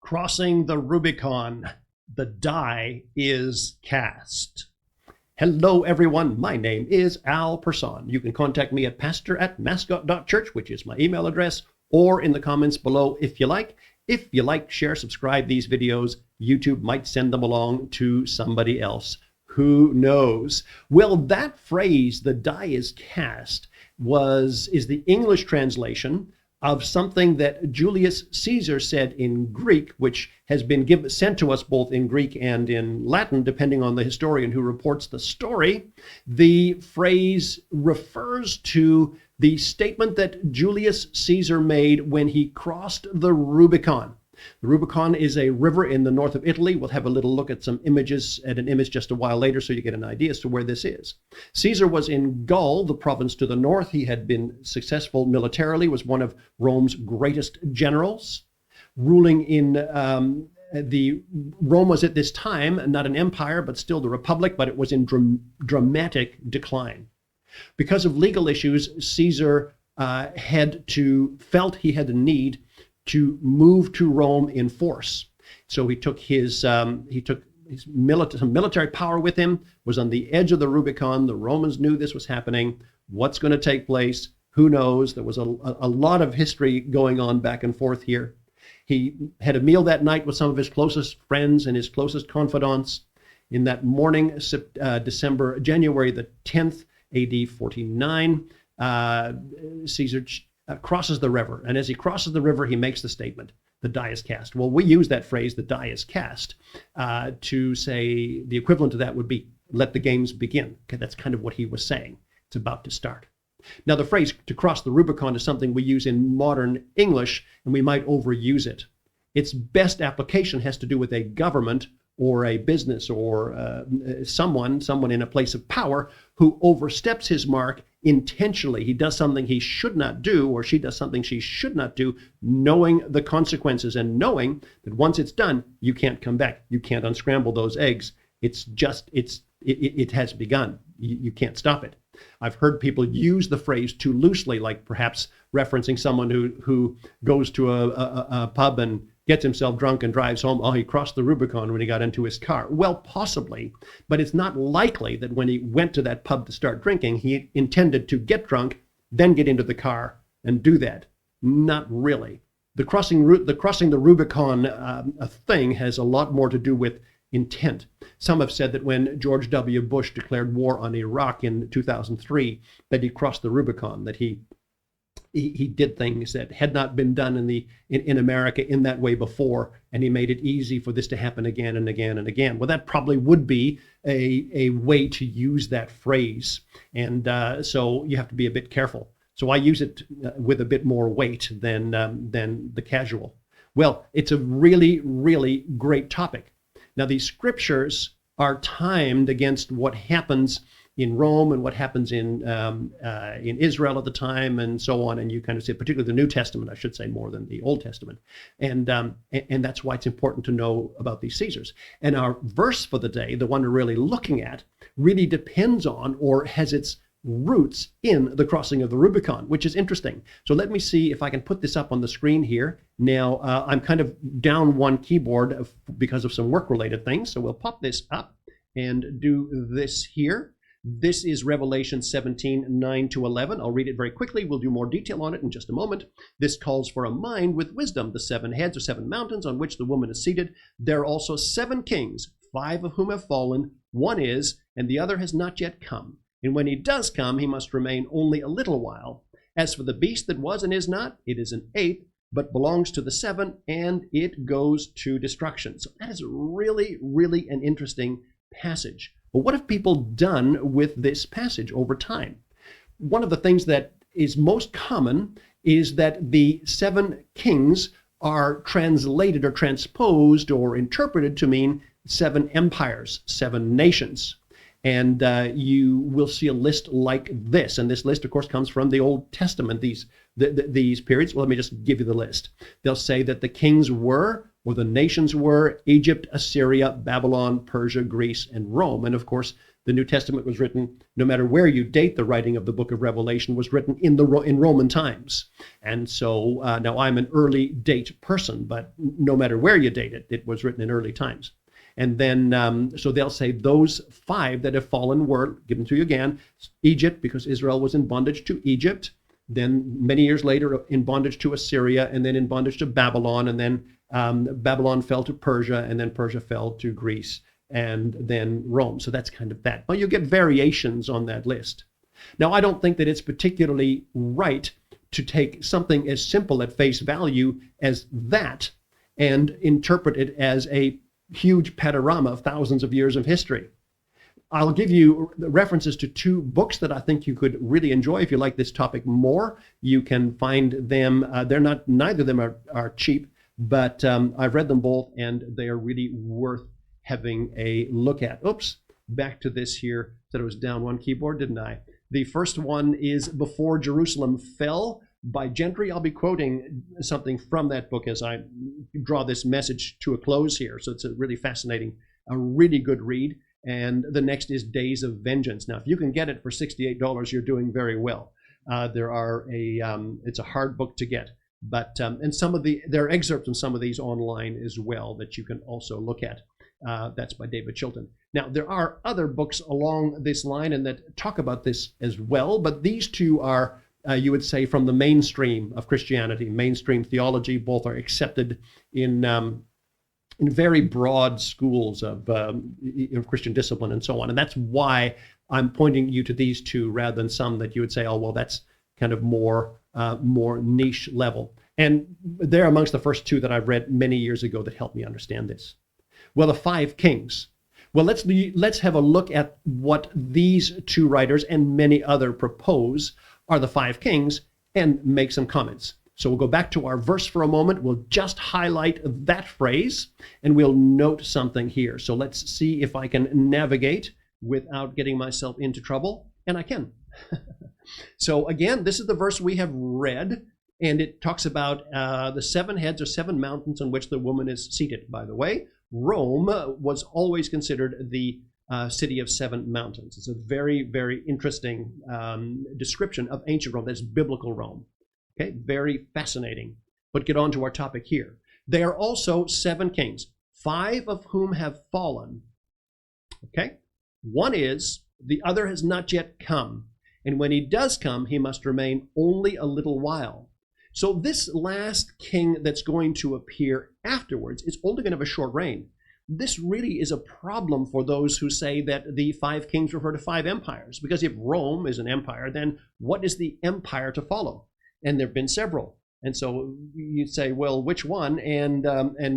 Crossing the Rubicon. The die is cast. Hello, everyone. My name is Persohn. You can contact me at pastor@mascot.church, which is my email address, or in the comments below if you like. If you like, share, subscribe these videos. YouTube might send them along to somebody else. Who knows? Well, that phrase, the die is cast, is the English translation of something that Julius Caesar said in Greek, which has been sent to us both in Greek and in Latin, depending on the historian who reports the story. The phrase refers to the statement that Julius Caesar made when he crossed the Rubicon. The Rubicon is a river in the north of Italy. We'll have a little look at an image just a while later so you get an idea as to where this is. Caesar was in Gaul, the province to the north. He had been successful militarily, was one of Rome's greatest generals. Ruling in Rome was at this time not an empire, but still the republic, but it was in dramatic decline. Because of legal issues, Caesar felt he had a need to move to Rome in force. So he took some military power with him, was on the edge of the Rubicon. The Romans knew this was happening. What's going to take place? Who knows? There was a lot of history going on back and forth here. He had a meal that night with some of his closest friends and his closest confidants. In that morning, January the 10th, AD 49, Caesar crosses the river. And as he crosses the river, he makes the statement, the die is cast. Well, we use that phrase, the die is cast, to say the equivalent to that would be, let the games begin. Okay, that's kind of what he was saying. It's about to start. Now, the phrase to cross the Rubicon is something we use in modern English, and we might overuse it. Its best application has to do with a government or a business or someone in a place of power who oversteps his mark intentionally. He does something he should not do, or she does something she should not do, knowing the consequences and knowing that once it's done, you can't come back. You can't unscramble those eggs. It has begun. You can't stop it. I've heard people use the phrase too loosely, like perhaps referencing someone who goes to a pub and gets himself drunk and drives home. Oh, he crossed the Rubicon when he got into his car. Well, possibly, but it's not likely that when he went to that pub to start drinking, he intended to get drunk, then get into the car and do that. Not really. The crossing the Rubicon thing has a lot more to do with intent. Some have said that when George W. Bush declared war on Iraq in 2003, that he crossed the Rubicon, that he did things that had not been done in America in that way before, and he made it easy for this to happen again and again and again. Well, that probably would be a way to use that phrase, and so you have to be a bit careful. So I use it with a bit more weight than the casual. Well, it's a really, really great topic. Now, these scriptures are timed against what happens in Rome and what happens in Israel at the time and so on. And you kind of see, particularly the New Testament, I should say, more than the Old Testament. And that's why it's important to know about these Caesars. And our verse for the day, the one we're really looking at, really depends on or has its roots in the crossing of the Rubicon, which is interesting. So let me see if I can put this up on the screen here. Now, I'm kind of down one keyboard because of some work-related things. So we'll pop this up and do this here. This is Revelation 17, 9-11. I'll read it very quickly. We'll do more detail on it in just a moment. This calls for a mind with wisdom. The 7 heads are 7 mountains on which the woman is seated. There are also 7 kings, 5 of whom have fallen. One is, and the other has not yet come. And when he does come, he must remain only a little while. As for the beast that was and is not, it is an 8th, but belongs to the 7, and it goes to destruction. So that is really, really an interesting passage. But what have people done with this passage over time? One of the things that is most common is that the 7 kings are translated or transposed or interpreted to mean 7 empires, 7 nations. And you will see a list like this. And this list, of course, comes from the Old Testament, these periods. Well, let me just give you the list. They'll say that the kings were, or the nations were, Egypt, Assyria, Babylon, Persia, Greece, and Rome. And of course, the New Testament was written, no matter where you date the writing of the book of Revelation, was written in Roman times. And so now I'm an early date person, but no matter where you date it, it was written in early times. And then, so they'll say those 5 that have fallen were, given to you again, Egypt, because Israel was in bondage to Egypt, then many years later in bondage to Assyria, and then in bondage to Babylon, and then Babylon fell to Persia, and then Persia fell to Greece, and then Rome. So that's kind of that. Well, you get variations on that list. Now, I don't think that it's particularly right to take something as simple at face value as that and interpret it as a huge panorama of thousands of years of history. I'll give you references to 2 books that I think you could really enjoy if you like this topic more. You can find them. Neither of them are cheap, but I've read them both, and they are really worth having a look at. Oops, back to this here. Said it was down one keyboard, didn't I? The first one is Before Jerusalem Fell by Gentry. I'll be quoting something from that book as I draw this message to a close here. So it's a really fascinating, a really good read. And the next is Days of Vengeance. Now, if you can get it for $68, you're doing very well. It's a hard book to get, but and there are excerpts from some of these online as well that you can also look at. That's by David Chilton. Now, there are other books along this line and that talk about this as well, but these 2 are, you would say, from the mainstream of Christianity, mainstream theology. Both are accepted in very broad schools of Christian discipline and so on. And that's why I'm pointing you to these 2 rather than some that you would say, oh, well, that's kind of more niche level. And they're amongst the first 2 that I've read many years ago that helped me understand this. Well, the 5 kings. Well, let's have a look at what these 2 writers and many other propose are the 5 kings and make some comments. So we'll go back to our verse for a moment. We'll just highlight that phrase, and we'll note something here. So let's see if I can navigate without getting myself into trouble. And I can. So again, this is the verse we have read, and it talks about the 7 heads or 7 mountains on which the woman is seated. By the way, Rome was always considered the city of 7 mountains. It's a very, very interesting description of ancient Rome. That's biblical Rome. Okay, very fascinating. But get on to our topic here. There are also 7 kings, 5 of whom have fallen. Okay, one is, the other has not yet come. And when he does come, he must remain only a little while. So this last king that's going to appear afterwards is only going to have a short reign. This really is a problem for those who say that the 5 kings refer to 5 empires. Because if Rome is an empire, then what is the empire to follow? And there have been several. And so you'd say, well, which one? And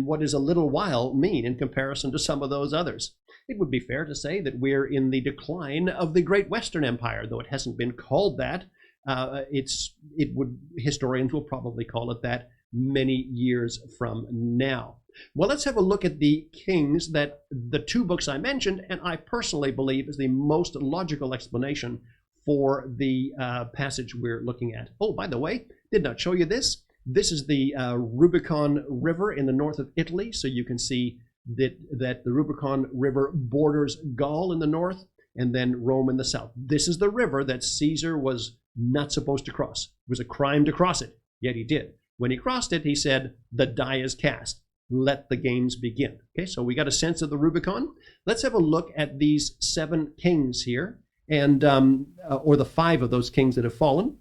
what does a little while mean in comparison to some of those others? It would be fair to say that we're in the decline of the Great Western Empire, though it hasn't been called that. Historians will probably call it that many years from now. Well, let's have a look at the kings that the 2 books I mentioned, and I personally believe is the most logical explanation for the passage we're looking at. Oh, by the way, did not show you this. This is the Rubicon River in the north of Italy. So you can see that the Rubicon River borders Gaul in the north and then Rome in the south. This is the river that Caesar was not supposed to cross. It was a crime to cross it, yet he did. When he crossed it, he said, the die is cast. Let the games begin. Okay, so we got a sense of the Rubicon. Let's have a look at these 7 kings here, and or the 5 of those kings that have fallen.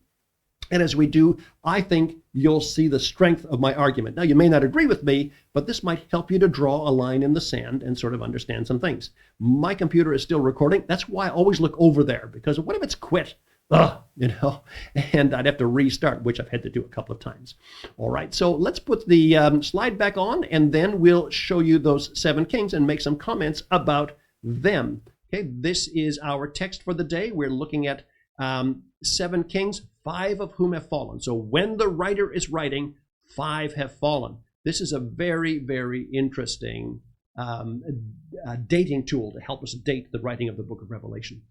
And as we do, I think you'll see the strength of my argument. Now, you may not agree with me, but this might help you to draw a line in the sand and sort of understand some things. My computer is still recording. That's why I always look over there, because what if it's quit? And I'd have to restart, which I've had to do a couple of times. All right, so let's put the slide back on, and then we'll show you those 7 kings and make some comments about them. Okay, this is our text for the day. We're looking at 7 kings, 5 of whom have fallen. So when the writer is writing, 5 have fallen. This is a very, very interesting dating tool to help us date the writing of the book of Revelation.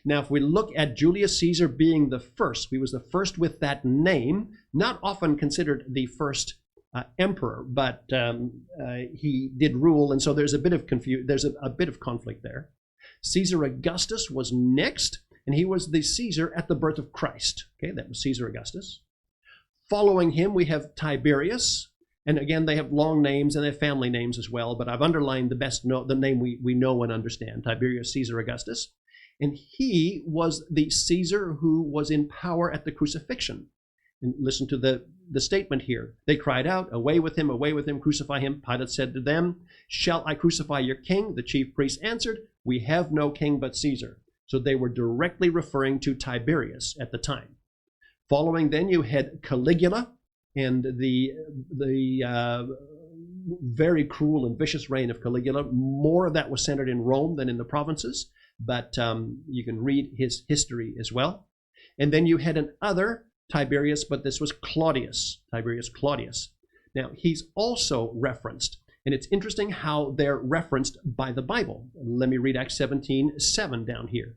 Now, if we look at Julius Caesar being the first, he was the first with that name, not often considered the first emperor, but he did rule, and so there's a bit of conflict there. Caesar Augustus was next, and he was the Caesar at the birth of Christ. Okay, that was Caesar Augustus. Following him, we have Tiberius. And again, they have long names and they have family names as well, but I've underlined the name we know and understand, Tiberius Caesar Augustus. And he was the Caesar who was in power at the crucifixion. And listen to the statement here. They cried out, away with him, crucify him. Pilate said to them, shall I crucify your king? The chief priests answered, we have no king but Caesar. So they were directly referring to Tiberius at the time. Following then, you had Caligula, and the very cruel and vicious reign of Caligula. More of that was centered in Rome than in the provinces, but you can read his history as well. And then you had another Tiberius, but this was Claudius, Tiberius Claudius. Now, he's also referenced, and it's interesting how they're referenced by the Bible. Let me read Acts 17:7 down here.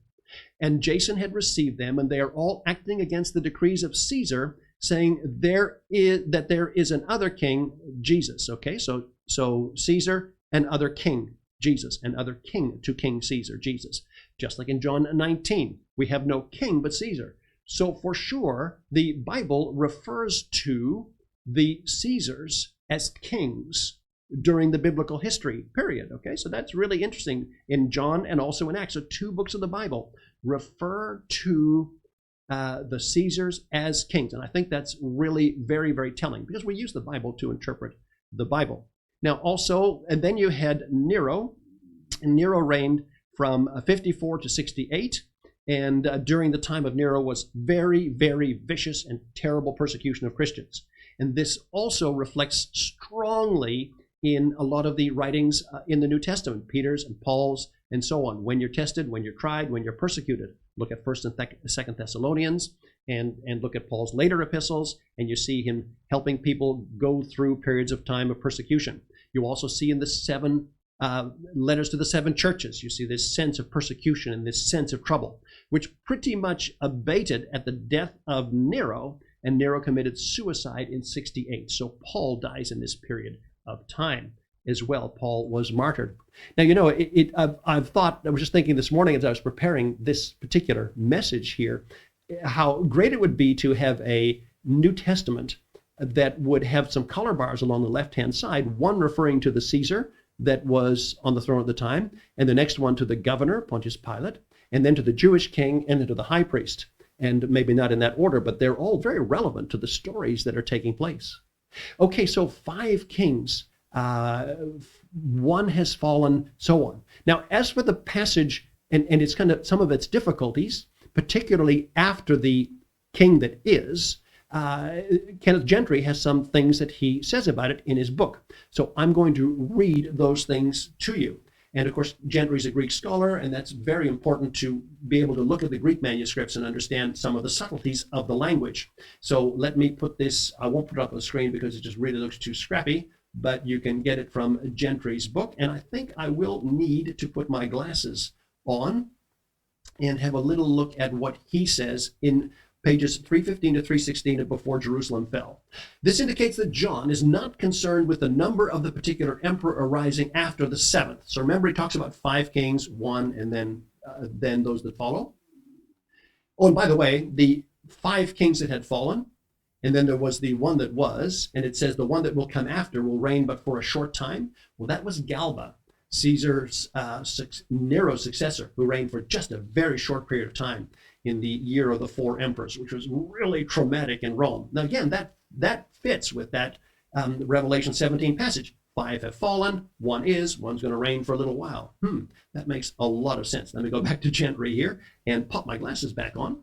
And Jason had received them, and they are all acting against the decrees of Caesar, saying there is another king, Jesus. Okay, so Caesar and other king, Jesus, and other king to King Caesar, Jesus. Just like in John 19, we have no king but Caesar. So for sure, the Bible refers to the Caesars as kings during the biblical history period. Okay, so that's really interesting in John and also in Acts. So two books of the Bible refer to the Caesars as kings. And I think that's really very, very telling because we use the Bible to interpret the Bible. Now also, and then you had Nero. And Nero reigned from 54 to 68. And during the time of Nero was very, very vicious and terrible persecution of Christians. And this also reflects strongly in a lot of the writings in the New Testament, Peter's and Paul's and so on. When you're tested, when you're tried, when you're persecuted. Look at 1st and 2nd Thessalonians and look at Paul's later epistles, and you see him helping people go through periods of time of persecution. You also see in the 7 letters to the 7 churches, you see this sense of persecution and this sense of trouble, which pretty much abated at the death of Nero, and Nero committed suicide in 68. So Paul dies in this period of time as well. Paul was martyred. Now, you know, I was just thinking this morning as I was preparing this particular message here, how great it would be to have a New Testament that would have some color bars along the left-hand side, one referring to the Caesar that was on the throne at the time, and the next one to the governor, Pontius Pilate, and then to the Jewish king, and then to the high priest. And maybe not in that order, but they're all very relevant to the stories that are taking place. Okay, so 5 kings, one has fallen, so on. Now, as for the passage, and it's kind of some of its difficulties, particularly after the king that is, Kenneth Gentry has some things that he says about it in his book. So I'm going to read those things to you. And of course, Gentry's a Greek scholar, and that's very important to be able to look at the Greek manuscripts and understand some of the subtleties of the language. So let me put this, I won't put it up on the screen because it just really looks too scrappy, but you can get it from Gentry's book. And I think I will need to put my glasses on and have a little look at what he says in pages 315 to 316 of Before Jerusalem Fell. This indicates that John is not concerned with the number of the particular emperor arising after the 7th. So remember, he talks about 5 kings, 1, and then those that follow. Oh, and by the way, the 5 kings that had fallen, and then there was the one that was, and it says the one that will come after will reign but for a short time. Well, that was Galba, Caesar's, Nero's successor, who reigned for just a very short period of time in the year of the 4 emperors, which was really traumatic in Rome. Now, again, that fits with that Revelation 17 passage. 5 have fallen, 1 is, 1's going to reign for a little while. That makes a lot of sense. Let me go back to Gentry here and pop my glasses back on.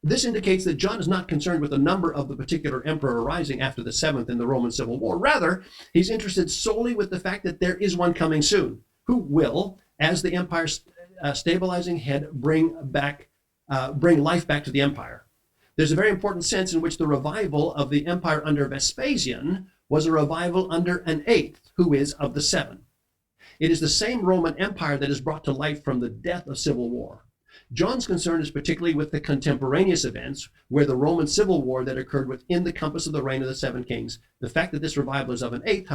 This indicates that John is not concerned with the number of the particular emperor arising after the 7th in the Roman Civil War. Rather, he's interested solely with the fact that there is one coming soon, who will, as the empire's stabilizing head, bring life back to the empire. There's a very important sense in which the revival of the empire under Vespasian was a revival under an 8th, who is of the 7. It is the same Roman Empire that is brought to life from the death of civil war. John's concern is particularly with the contemporaneous events, where the Roman Civil War that occurred within the compass of the reign of the 7 kings. The fact that this revival is of an 8th,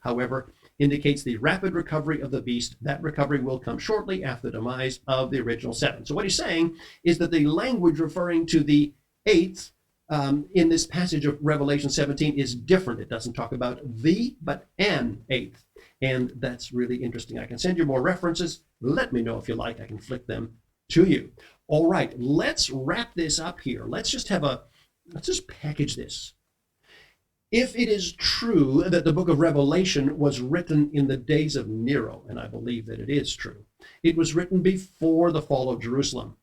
however, indicates the rapid recovery of the beast. That recovery will come shortly after the demise of the original seven. So what he's saying is that the language referring to the eighth in this passage of Revelation 17 is different. It doesn't talk about the, but an eighth. And that's really interesting. I can send you more references. Let me know if you like. I can flick them to you. All right, let's wrap this up here. Let's just package this. If it is true that the book of Revelation was written in the days of Nero, and I believe that it is true, it was written before the fall of Jerusalem.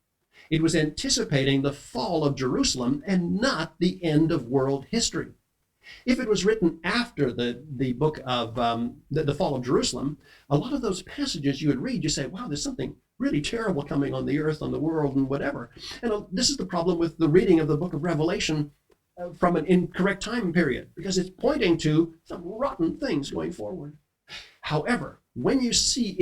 It was anticipating the fall of Jerusalem and not the end of world history. If it was written after the book of the fall of Jerusalem, a lot of those passages you would read, you say, wow, there's something really terrible coming on the earth, on the world, and whatever. And this is the problem with the reading of the book of Revelation from an incorrect time period, because it's pointing to some rotten things going forward. However, when you see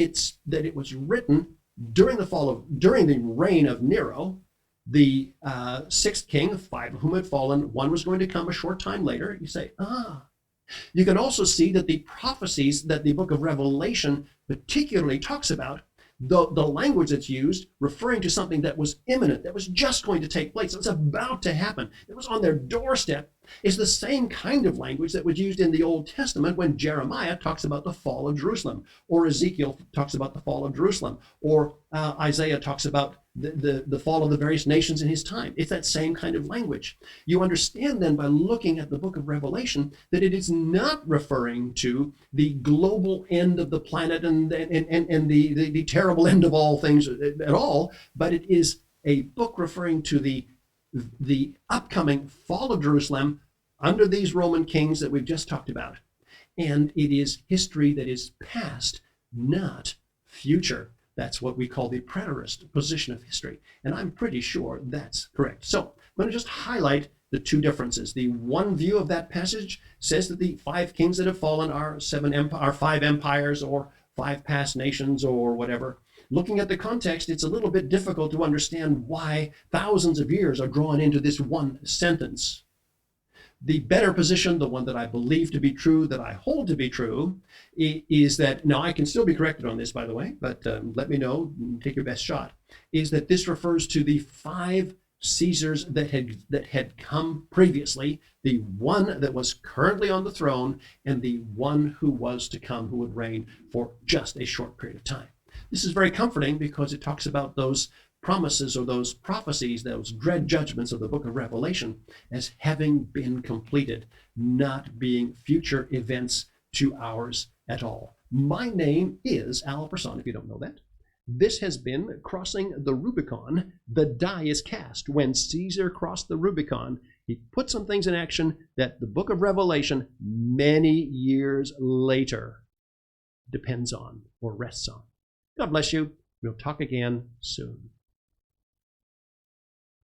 that it was written during the reign of Nero, the sixth king, 5 of whom had fallen, one was going to come a short time later, you say, You can also see that the prophecies that the book of Revelation particularly talks about, the language that's used, referring to something that was imminent, that was just going to take place, that was about to happen, it was on their doorstep, is the same kind of language that was used in the Old Testament when Jeremiah talks about the fall of Jerusalem, or Ezekiel talks about the fall of Jerusalem, or Isaiah talks about the fall of the various nations in his time. It's that same kind of language. You understand then by looking at the book of Revelation that it is not referring to the global end of the planet and the terrible end of all things at all, but it is a book referring to the upcoming fall of Jerusalem under these Roman kings that we've just talked about. And it is history that is past, not future. That's what we call the preterist position of history. And I'm pretty sure that's correct. So I'm going to just highlight the two differences. The one view of that passage says that the 5 kings that have fallen are 5 empires or 5 past nations or whatever. Looking at the context, it's a little bit difficult to understand why thousands of years are drawn into this one sentence. The better position, the one that I believe to be true, that I hold to be true, is that, now I can still be corrected on this, by the way, but let me know, take your best shot, is that this refers to the 5 Caesars that had come previously, the one that was currently on the throne, and the one who was to come, who would reign for just a short period of time. This is very comforting because it talks about those promises or those prophecies, those dread judgments of the book of Revelation as having been completed, not being future events to ours at all. My name is Al Persohn, if you don't know that. This has been Crossing the Rubicon. The die is cast. When Caesar crossed the Rubicon, he put some things in action that the book of Revelation, many years later, depends on or rests on. God bless you. We'll talk again soon.